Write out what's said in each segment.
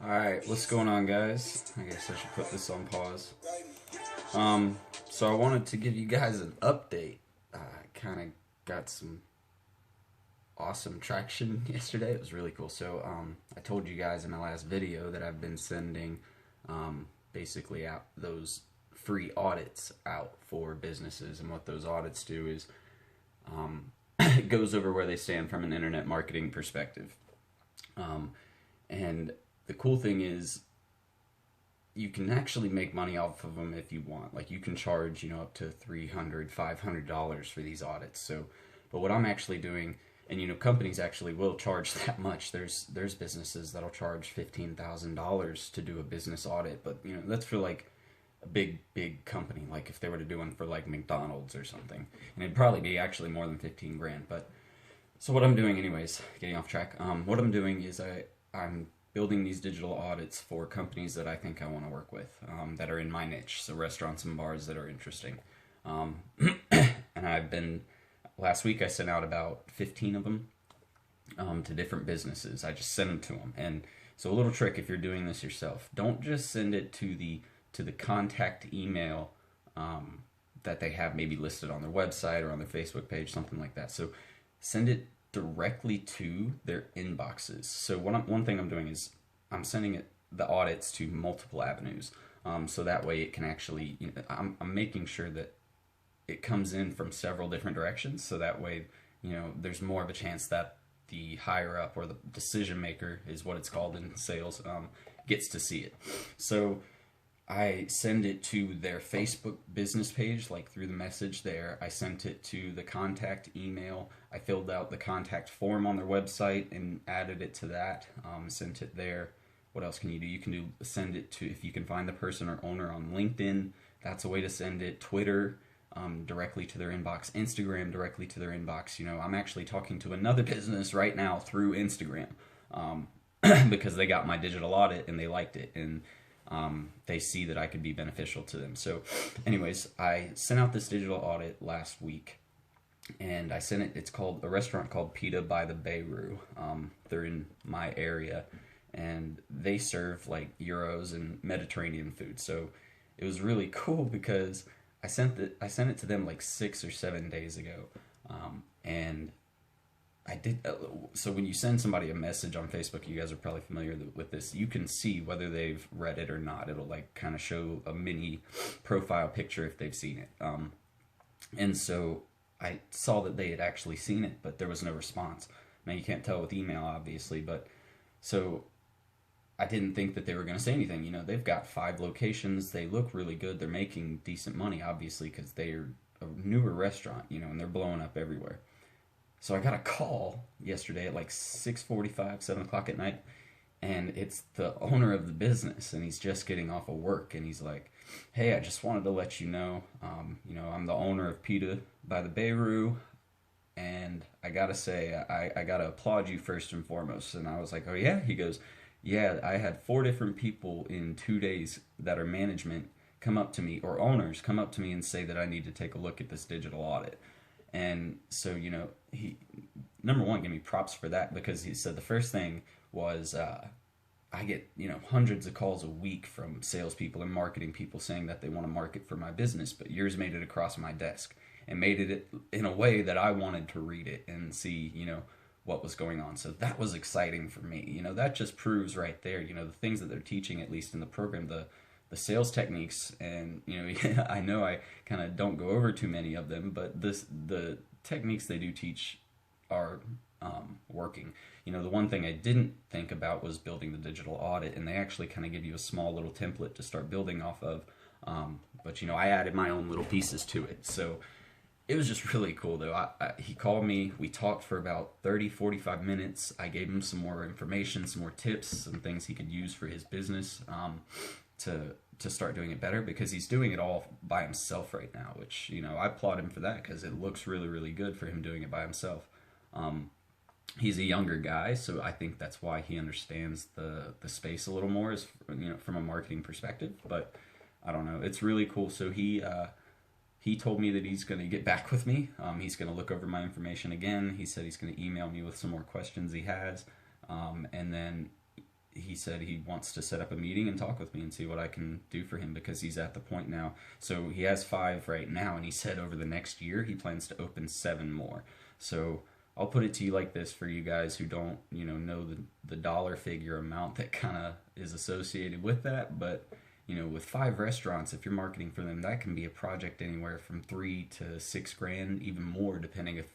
Alright, what's going on, guys? I guess I should put this on pause. So I wanted to give you guys an update. I kind of got some awesome traction yesterday. It was really cool. So, I told you guys in my last video that I've been sending, basically out those free audits out for businesses. And what those audits do is, it goes over where they stand from an internet marketing perspective. And the cool thing is you can actually make money off of them if you want. Like, you can charge, up to $300, $500 for these audits. So, but what I'm actually doing, and companies actually will charge that much. There's businesses that'll charge $15,000 to do a business audit, but that's for like a big company. Like if they were to do one for like McDonald's or something, and it'd probably be actually more than 15 grand. But so what I'm doing, anyways, getting off track. What I'm doing is I'm building these digital audits for companies that I think I want to work with, that are in my niche, so restaurants and bars that are interesting. And last week I sent out about 15 of them to different businesses. I just sent them to them. And so a little trick if you're doing this yourself, don't just send it to the contact email that they have maybe listed on their website or on their Facebook page, something like that. So send it directly to their inboxes. So one thing I'm doing is I'm sending the audits to multiple avenues. So that way it can actually, I'm making sure that it comes in from several different directions. So that way, there's more of a chance that the higher up, or the decision maker is what it's called in sales, gets to see it. So I send it to their Facebook business page, like through the message there. I sent it to the contact email. I filled out the contact form on their website and added it to that. Sent it there. What else can you do? You can send it to, if you can find the person or owner on LinkedIn, that's a way to send it. Twitter, directly to their inbox. Instagram, directly to their inbox. I'm actually talking to another business right now through Instagram, because they got my digital audit and they liked it, and they see that I could be beneficial to them. So anyways, I sent out this digital audit last week, and I sent it, it's called a restaurant called Pita by the Beirut. They're in my area, and they serve like Euros and Mediterranean food. So it was really cool because I sent it to them like 6 or 7 days ago, and I did. So when you send somebody a message on Facebook, you guys are probably familiar with this. You can see whether they've read it or not. It'll like kind of show a mini profile picture if they've seen it. And so I saw that they had actually seen it, but there was no response. Now you can't tell with email, obviously, but so I didn't think that they were going to say anything. They've got 5 locations. They look really good. They're making decent money, obviously, because they're a newer restaurant, and they're blowing up everywhere. So I got a call yesterday at like 6:45, 7 o'clock at night, and it's the owner of the business, and he's just getting off of work, and he's like, "Hey, I just wanted to let you know, I'm the owner of Pita by the Beirut, and I gotta say, I gotta applaud you first and foremost." And I was like, "Oh yeah?" He goes, "Yeah, I had 4 different people in 2 days that are management come up to me, or owners come up to me and say that I need to take a look at this digital audit." And so, he, number one, gave me props for that, because he said the first thing was, I get, hundreds of calls a week from salespeople and marketing people saying that they want to market for my business, but yours made it across my desk and made it in a way that I wanted to read it and see, what was going on. So that was exciting for me. That just proves right there, the things that they're teaching, at least in the program, the sales techniques, and I know I kind of don't go over too many of them, but the techniques they do teach are working. The one thing I didn't think about was building the digital audit, and they actually kind of give you a small little template to start building off of, but I added my own little pieces to it. So it was just really cool, though. He called me, we talked for about 30-45 minutes. I gave him some more information, some more tips, some things he could use for his business, to start doing it better, because he's doing it all by himself right now, which, I applaud him for that, because it looks really, really good for him doing it by himself. He's a younger guy, so I think that's why he understands the space a little more, as from a marketing perspective. But I don't know, it's really cool. So he told me that he's going to get back with me. He's going to look over my information again. He said he's going to email me with some more questions he has, and then he said he wants to set up a meeting and talk with me and see what I can do for him, because he's at the point now. So he has 5 right now, and he said over the next year he plans to open 7 more. So I'll put it to you like this for you guys who don't, know the dollar figure amount that kind of is associated with that. But, with 5 restaurants, if you're marketing for them, that can be a project anywhere from 3 to 6 grand, even more, depending if,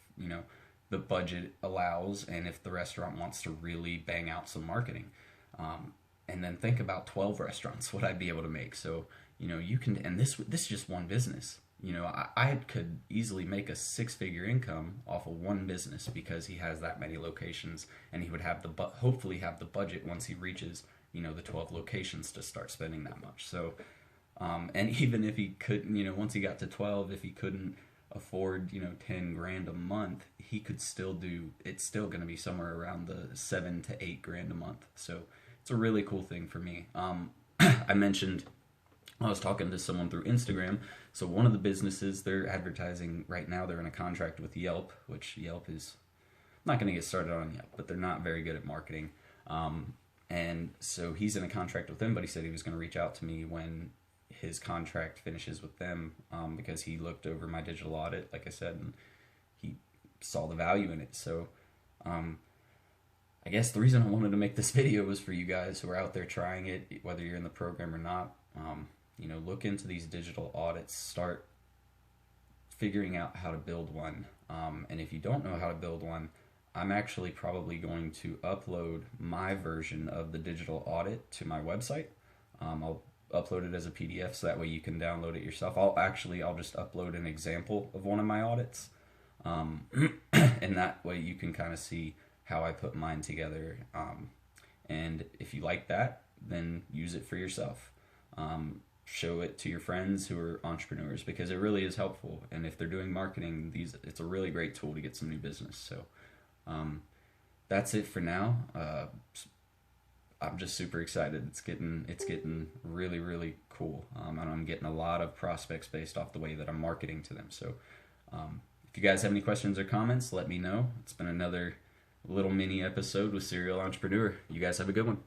the budget allows and if the restaurant wants to really bang out some marketing. And then think about 12 restaurants, what I'd be able to make. So, you can, and this is just one business. I could easily make a 6-figure income off of one business because he has that many locations, and he would have hopefully have the budget once he reaches, the 12 locations to start spending that much. So, and even if he couldn't, once he got to 12, if he couldn't afford, 10 grand a month, he could still do, it's still going to be somewhere around the 7 to 8 grand a month. So it's a really cool thing for me. I mentioned, I was talking to someone through Instagram. So one of the businesses, they're advertising right now, they're in a contract with Yelp, which Yelp is, I'm not going to get started on Yelp, but they're not very good at marketing. And so he's in a contract with them, but he said he was going to reach out to me when his contract finishes with them, because he looked over my digital audit, like I said, and he saw the value in it. So I guess the reason I wanted to make this video was for you guys who are out there trying it, whether you're in the program or not. Look into these digital audits, start figuring out how to build one. And if you don't know how to build one, I'm actually probably going to upload my version of the digital audit to my website. I'll upload it as a PDF so that way you can download it yourself. I'll just upload an example of one of my audits. And that way you can kind of see how I put mine together. And if you like that, then use it for yourself. Show it to your friends who are entrepreneurs, because it really is helpful. And if they're doing marketing, it's a really great tool to get some new business. So that's it for now. I'm just super excited. It's getting really, really cool. And I'm getting a lot of prospects based off the way that I'm marketing to them. So if you guys have any questions or comments, let me know. It's been another little mini episode with Serial Entrepreneur. You guys have a good one.